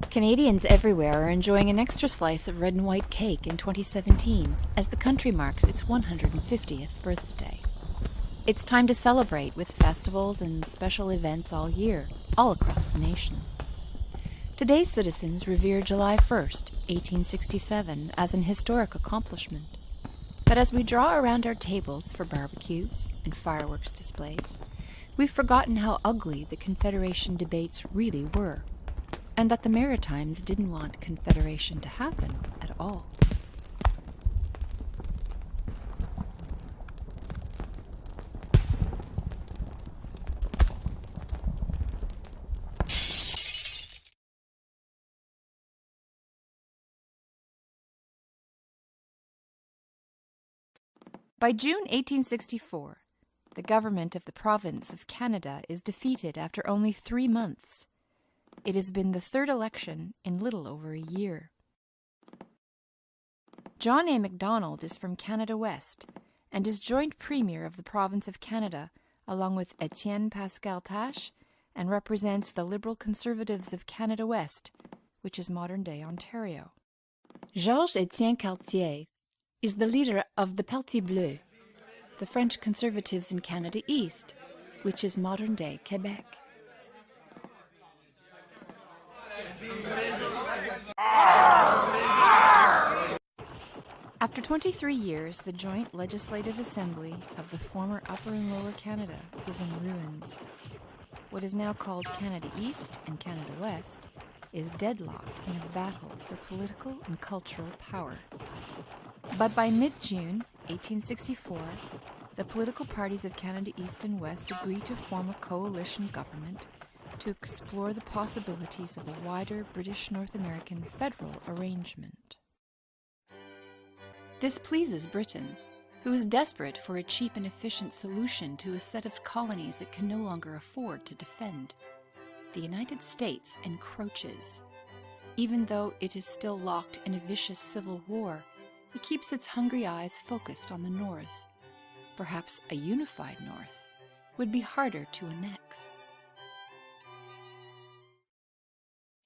Canadians everywhere are enjoying an extra slice of red and white cake in 2017 as the country marks its 150th birthday. It's time to celebrate with festivals and special events all year, all across the nation. Today's citizens revere July 1st, 1867, as an historic accomplishment. But as we draw around our tables for barbecues and fireworks displays, we've forgotten how ugly the Confederation debates really were, and that the Maritimes didn't want Confederation to happen at all. By June 1864, the government of the province of Canada is defeated after only 3 months. It has been the third election in little over a year. John A. Macdonald is from Canada West and is joint premier of the province of Canada along with Étienne Pascal Tache, and represents the Liberal Conservatives of Canada West, which is modern-day Ontario. Georges-Étienne Cartier is the leader of the Parti Bleu, the French Conservatives in Canada East, which is modern-day Quebec. After 23 years, the joint legislative assembly of the former Upper and Lower Canada is in ruins. What is now called Canada East and Canada West is deadlocked in a battle for political and cultural power. But by mid-June 1864, the political parties of Canada East and West agree to form a coalition government to explore the possibilities of a wider British North American federal arrangement. This pleases Britain, who is desperate for a cheap and efficient solution to a set of colonies it can no longer afford to defend. The United States encroaches. Even though it is still locked in a vicious civil war, it keeps its hungry eyes focused on the North. Perhaps a unified North would be harder to annex.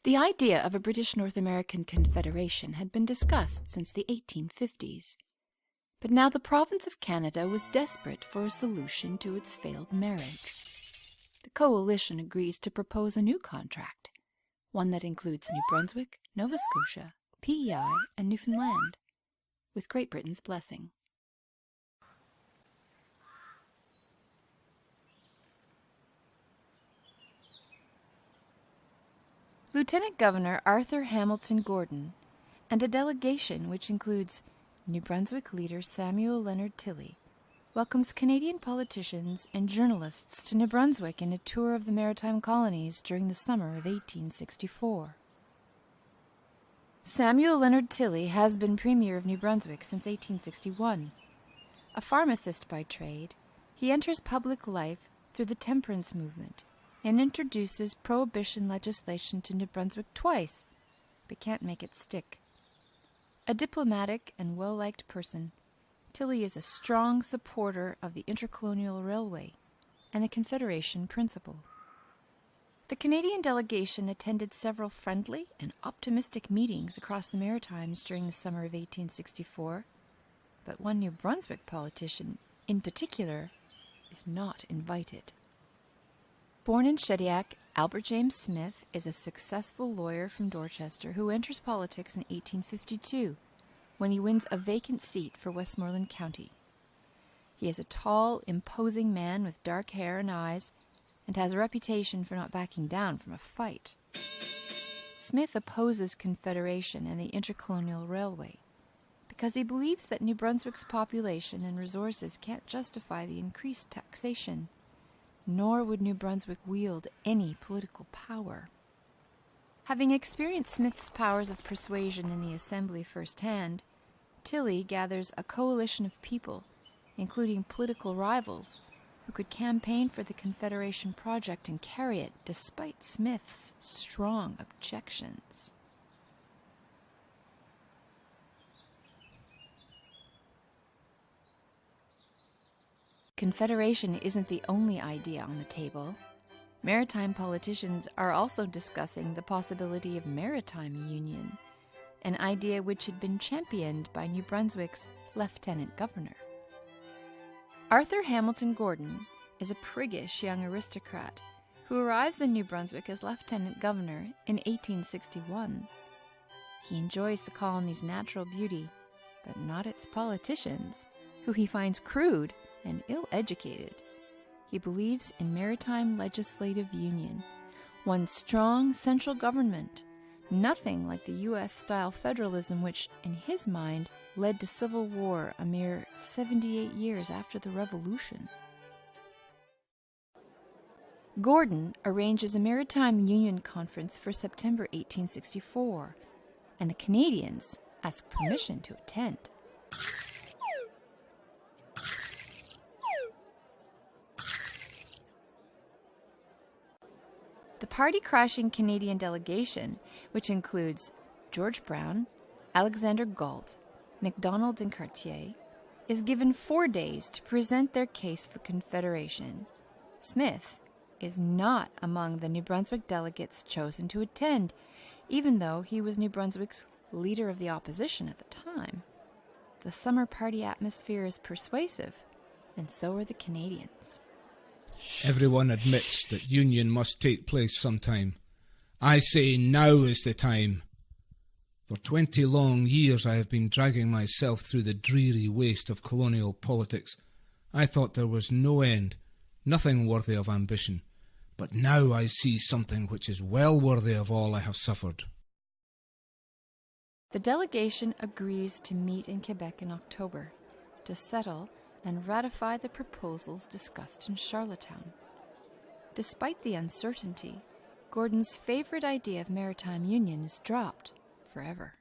The idea of a British North American Confederation had been discussed since the 1850s. But now the province of Canada was desperate for a solution to its failed marriage. The coalition agrees to propose a new contract, one that includes New Brunswick, Nova Scotia, PEI, and Newfoundland, with Great Britain's blessing. Lieutenant Governor Arthur Hamilton Gordon and a delegation which includes New Brunswick leader Samuel Leonard Tilley welcomes Canadian politicians and journalists to New Brunswick in a tour of the Maritime colonies during the summer of 1864. Samuel Leonard Tilley has been Premier of New Brunswick since 1861. A pharmacist by trade, he enters public life through the temperance movement and introduces prohibition legislation to New Brunswick twice, but can't make it stick. A diplomatic and well-liked person, Tilley is a strong supporter of the Intercolonial Railway and the Confederation principle. The Canadian delegation attended several friendly and optimistic meetings across the Maritimes during the summer of 1864, but one New Brunswick politician, in particular, is not invited. Born in Shediac, Albert James Smith is a successful lawyer from Dorchester who enters politics in 1852 when he wins a vacant seat for Westmoreland County. He is a tall, imposing man with dark hair and eyes and has a reputation for not backing down from a fight. Smith opposes Confederation and the Intercolonial Railway because he believes that New Brunswick's population and resources can't justify the increased taxation, nor would New Brunswick wield any political power. Having experienced Smith's powers of persuasion in the Assembly firsthand, Tilley gathers a coalition of people, including political rivals, who could campaign for the Confederation project and carry it despite Smith's strong objections. Confederation isn't the only idea on the table. Maritime politicians are also discussing the possibility of Maritime Union, an idea which had been championed by New Brunswick's lieutenant governor. Arthur Hamilton Gordon is a priggish young aristocrat who arrives in New Brunswick as lieutenant governor in 1861. He enjoys the colony's natural beauty, but not its politicians, who he finds crude and ill-educated. He believes in maritime legislative union, one strong central government, nothing like the U.S.-style federalism which, in his mind, led to civil war a mere 78 years after the Revolution. Gordon arranges a Maritime Union conference for September 1864, and the Canadians ask permission to attend. The party-crashing Canadian delegation, which includes George Brown, Alexander Galt, MacDonald and Cartier, is given 4 days to present their case for Confederation. Smith is not among the New Brunswick delegates chosen to attend, even though he was New Brunswick's leader of the opposition at the time. The summer party atmosphere is persuasive, and so are the Canadians. Everyone admits that union must take place sometime. I say now is the time. For 20 long years I have been dragging myself through the dreary waste of colonial politics. I thought there was no end, nothing worthy of ambition. But now I see something which is well worthy of all I have suffered. The delegation agrees to meet in Quebec in October to settle and ratify the proposals discussed in Charlottetown. Despite the uncertainty, Gordon's favorite idea of maritime union is dropped forever.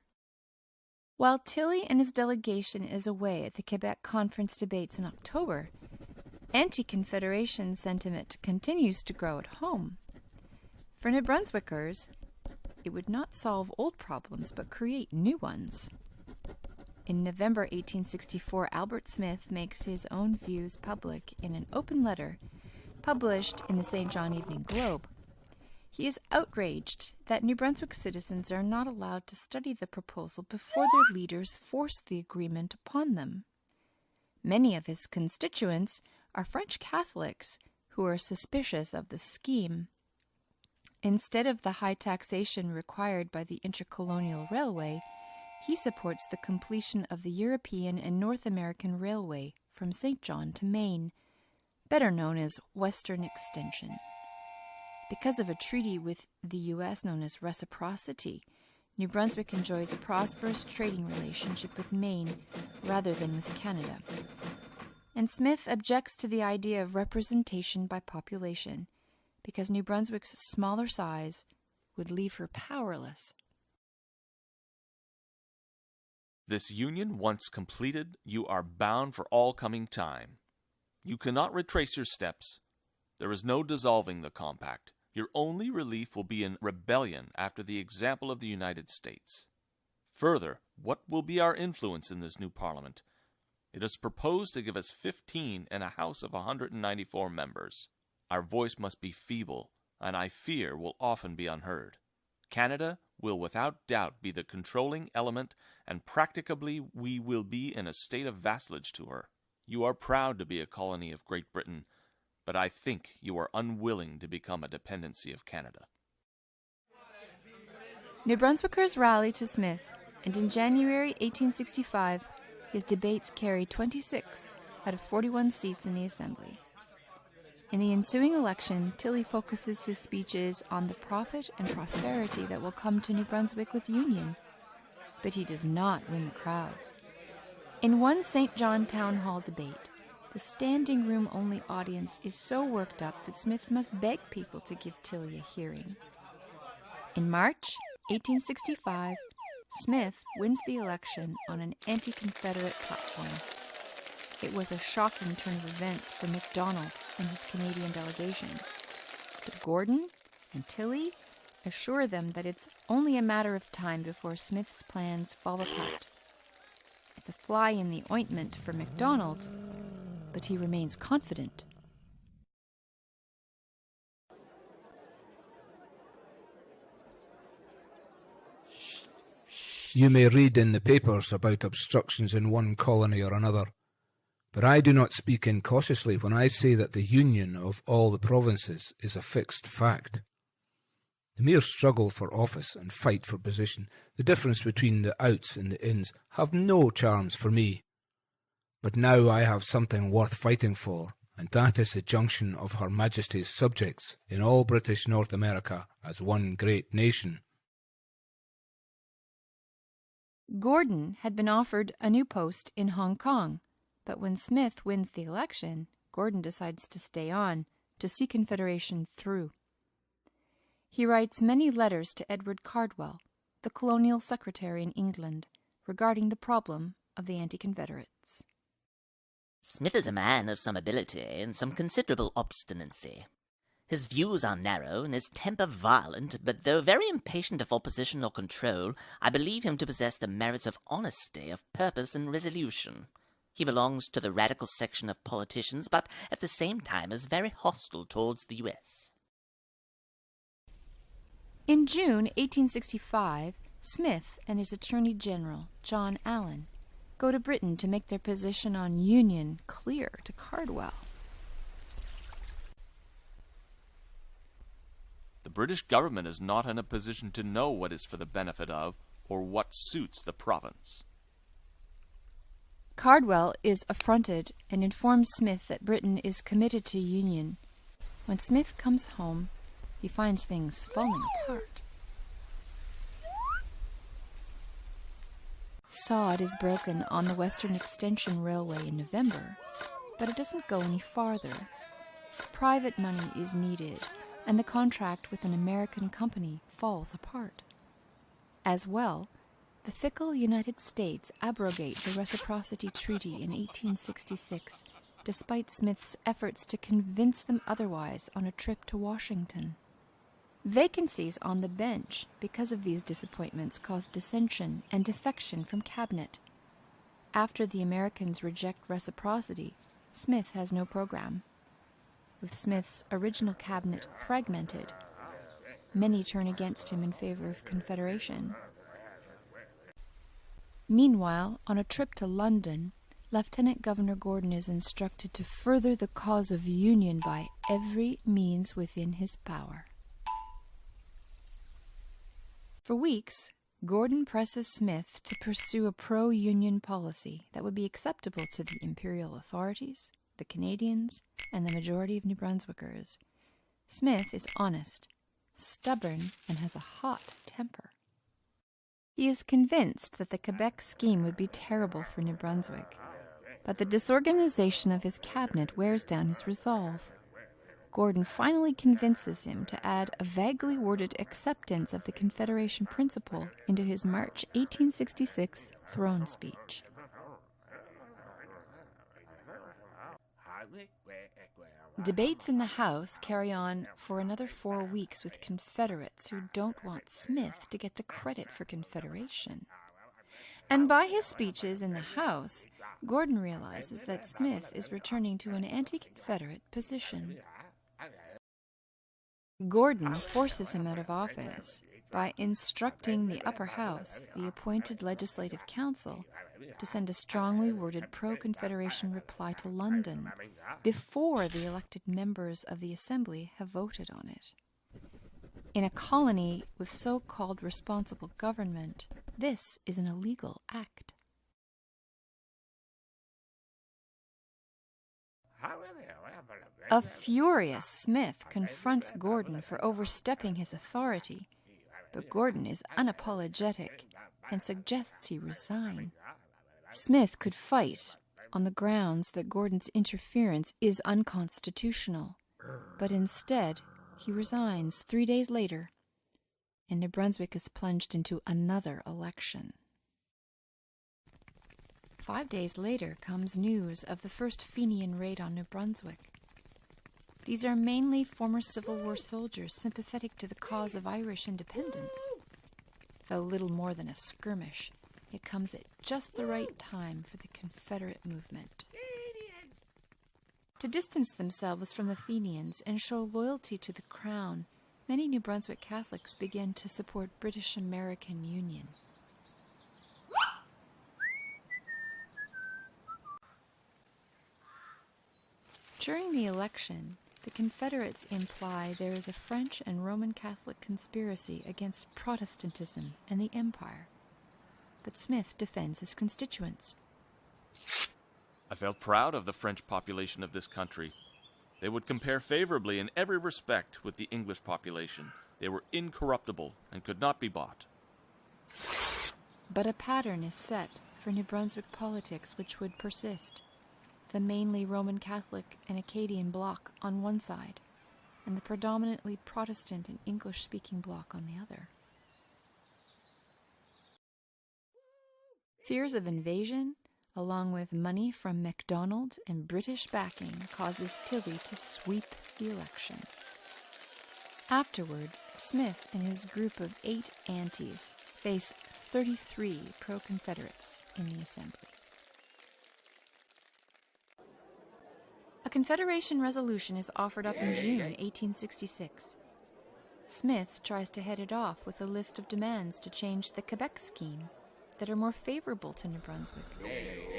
While Tilley and his delegation is away at the Quebec Conference debates in October, Anti-Confederation sentiment continues to grow at home. For New Brunswickers, it would not solve old problems but create new ones. In November 1864, Albert Smith makes his own views public in an open letter published in the St. John Evening Globe. He is outraged that New Brunswick citizens are not allowed to study the proposal before their leaders force the agreement upon them. Many of his constituents are French Catholics who are suspicious of the scheme. Instead of the high taxation required by the Intercolonial Railway, he supports the completion of the European and North American Railway from St. John to Maine, better known as Western Extension. Because of a treaty with the U.S. known as reciprocity, New Brunswick enjoys a prosperous trading relationship with Maine rather than with Canada. And Smith objects to the idea of representation by population, because New Brunswick's smaller size would leave her powerless. This union once completed, you are bound for all coming time. You cannot retrace your steps. There is no dissolving the compact. Your only relief will be in rebellion after the example of the United States. Further, what will be our influence in this new Parliament? It is proposed to give us 15 in a House of 194 members. Our voice must be feeble, and I fear will often be unheard. Canada will without doubt be the controlling element, and practicably we will be in a state of vassalage to her. You are proud to be a colony of Great Britain, but I think you are unwilling to become a dependency of Canada. New Brunswickers rally to Smith, and in January 1865, his debates carry 26 out of 41 seats in the Assembly. In the ensuing election, Tilley focuses his speeches on the profit and prosperity that will come to New Brunswick with union, but he does not win the crowds. In one St. John Town Hall debate, the standing room only audience is so worked up that Smith must beg people to give Tilley a hearing. In March 1865, Smith wins the election on an anti-Confederate platform. It was a shocking turn of events for MacDonald and his Canadian delegation. But Gordon and Tilley assure them that it's only a matter of time before Smith's plans fall apart. It's a fly in the ointment for MacDonald, but he remains confident. You may read in the papers about obstructions in one colony or another, but I do not speak incautiously when I say that the union of all the provinces is a fixed fact. The mere struggle for office and fight for position, the difference between the outs and the ins, have no charms for me. But now I have something worth fighting for, and that is the junction of Her Majesty's subjects in all British North America as one great nation. Gordon had been offered a new post in Hong Kong, but when Smith wins the election, Gordon decides to stay on to see Confederation through. He writes many letters to Edward Cardwell, the colonial secretary in England, regarding the problem of the Anti-Confederates. Smith is a man of some ability and some considerable obstinacy. His views are narrow and his temper violent, but though very impatient of opposition or control, I believe him to possess the merits of honesty, of purpose and resolution. He belongs to the radical section of politicians, but at the same time is very hostile towards the U.S. In June 1865, Smith and his Attorney General, John Allen, go to Britain to make their position on Union clear to Cardwell. The British government is not in a position to know what is for the benefit of or what suits the province. Cardwell is affronted and informs Smith that Britain is committed to union. When Smith comes home, he finds things falling apart. Sod is broken on the Western Extension Railway in November, but it doesn't go any farther. Private money is needed, and the contract with an American company falls apart. As well, the fickle United States abrogate the Reciprocity Treaty in 1866, despite Smith's efforts to convince them otherwise on a trip to Washington. Vacancies on the bench because of these disappointments cause dissension and defection from cabinet. After the Americans reject reciprocity, Smith has no program. With Smith's original cabinet fragmented, many turn against him in favor of Confederation. Meanwhile, on a trip to London, Lieutenant Governor Gordon is instructed to further the cause of union by every means within his power. For weeks, Gordon presses Smith to pursue a pro-union policy that would be acceptable to the imperial authorities, the Canadians, and the majority of New Brunswickers. Smith is honest, stubborn, and has a hot temper. He is convinced that the Quebec scheme would be terrible for New Brunswick, but the disorganization of his cabinet wears down his resolve. Gordon finally convinces him to add a vaguely worded acceptance of the Confederation principle into his March 1866 throne speech. Debates in the House carry on for another 4 weeks with Confederates who don't want Smith to get the credit for Confederation. And by his speeches in the House, Gordon realizes that Smith is returning to an anti-Confederate position. Gordon forces him out of office by instructing the upper house, the appointed Legislative Council, to send a strongly worded pro-Confederation reply to London before the elected members of the Assembly have voted on it. In a colony with so-called responsible government, this is an illegal act. A furious Smith confronts Gordon for overstepping his authority, but Gordon is unapologetic and suggests he resign. Smith could fight on the grounds that Gordon's interference is unconstitutional, but instead he resigns 3 days later, and New Brunswick is plunged into another election. 5 days later comes news of the first Fenian raid on New Brunswick. These are mainly former Civil War soldiers sympathetic to the cause of Irish independence. Though little more than a skirmish, it comes at just the right time for the Confederate movement. To distance themselves from the Fenians and show loyalty to the Crown, many New Brunswick Catholics began to support British-American Union. During the election, the Confederates imply there is a French and Roman Catholic conspiracy against Protestantism and the Empire. But Smith defends his constituents. I felt proud of the French population of this country. They would compare favorably in every respect with the English population. They were incorruptible and could not be bought. But a pattern is set for New Brunswick politics which would persist. The mainly Roman Catholic and Acadian bloc on one side, and the predominantly Protestant and English-speaking bloc on the other. Fears of invasion, along with money from MacDonald and British backing, causes Tilley to sweep the election. Afterward, Smith and his group of 8 antis face 33 pro-Confederates in the Assembly. A Confederation resolution is offered up in June 1866. Smith tries to head it off with a list of demands to change the Quebec scheme that are more favorable to New Brunswick,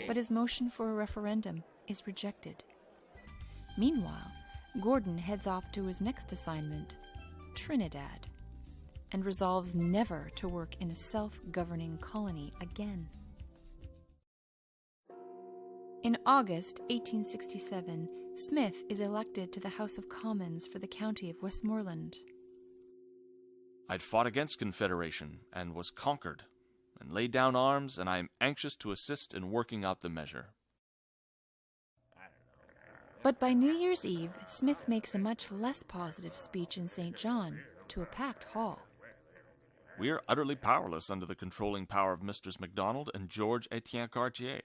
but his motion for a referendum is rejected. Meanwhile, Gordon heads off to his next assignment, Trinidad, and resolves never to work in a self-governing colony again. In August 1867, Smith is elected to the House of Commons for the county of Westmoreland. I'd fought against Confederation and was conquered, and laid down arms, and I am anxious to assist in working out the measure. But by New Year's Eve, Smith makes a much less positive speech in St. John to a packed hall. We are utterly powerless under the controlling power of Messrs. MacDonald and George Etienne Cartier.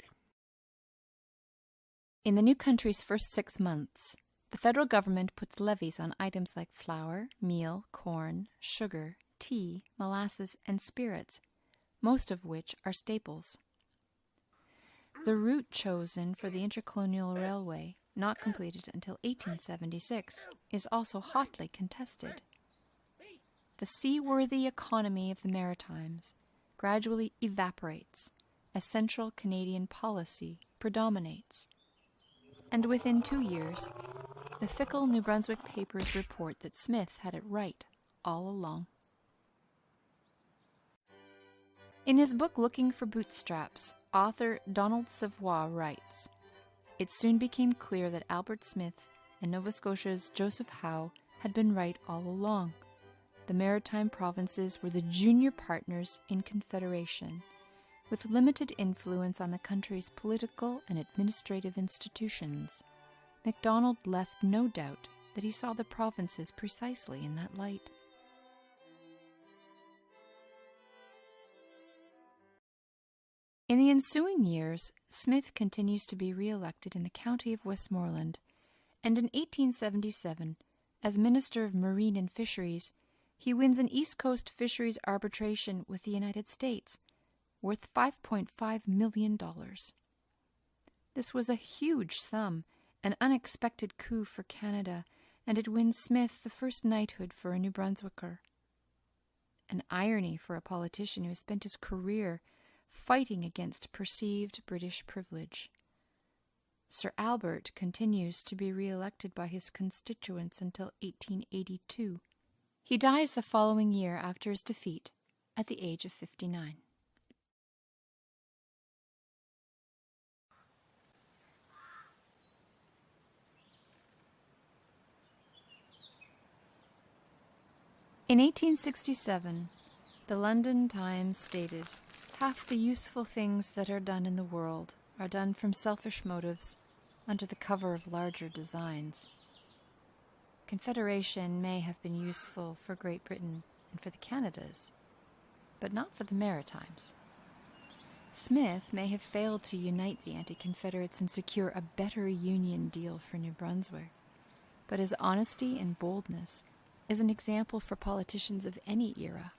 In the new country's first 6 months, the federal government puts levies on items like flour, meal, corn, sugar, tea, molasses, and spirits, most of which are staples. The route chosen for the intercolonial railway, not completed until 1876, is also hotly contested. The seaworthy economy of the Maritimes gradually evaporates as central Canadian policy predominates. And within 2 years, the fickle New Brunswick papers report that Smith had it right all along. In his book Looking for Bootstraps, author Donald Savoy writes, "It soon became clear that Albert Smith and Nova Scotia's Joseph Howe had been right all along. The Maritime provinces were the junior partners in Confederation, with limited influence on the country's political and administrative institutions. MacDonald left no doubt that he saw the provinces precisely in that light." In the ensuing years, Smith continues to be re-elected in the county of Westmoreland, and in 1877, as Minister of Marine and Fisheries, he wins an East Coast fisheries arbitration with the United States, worth $5.5 million. This was a huge sum, an unexpected coup for Canada, and it wins Smith the first knighthood for a New Brunswicker. An irony for a politician who has spent his career fighting against perceived British privilege. Sir Albert continues to be re-elected by his constituents until 1882. He dies the following year after his defeat, at the age of 59. In 1867, the London Times stated, "Half the useful things that are done in the world are done from selfish motives under the cover of larger designs." Confederation may have been useful for Great Britain and for the Canadas, but not for the Maritimes. Smith may have failed to unite the anti-Confederates and secure a better Union deal for New Brunswick, but his honesty and boldness is an example for politicians of any era.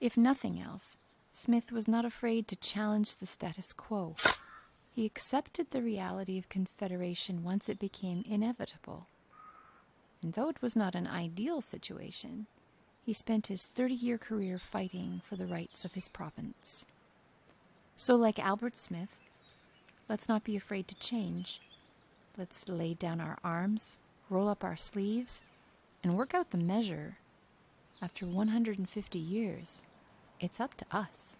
If nothing else, Smith was not afraid to challenge the status quo. He accepted the reality of Confederation once it became inevitable. And though it was not an ideal situation, he spent his 30-year career fighting for the rights of his province. So like Albert Smith, let's not be afraid to change, Let's lay down our arms, roll up our sleeves, and work out the measure. After 150 years, it's up to us.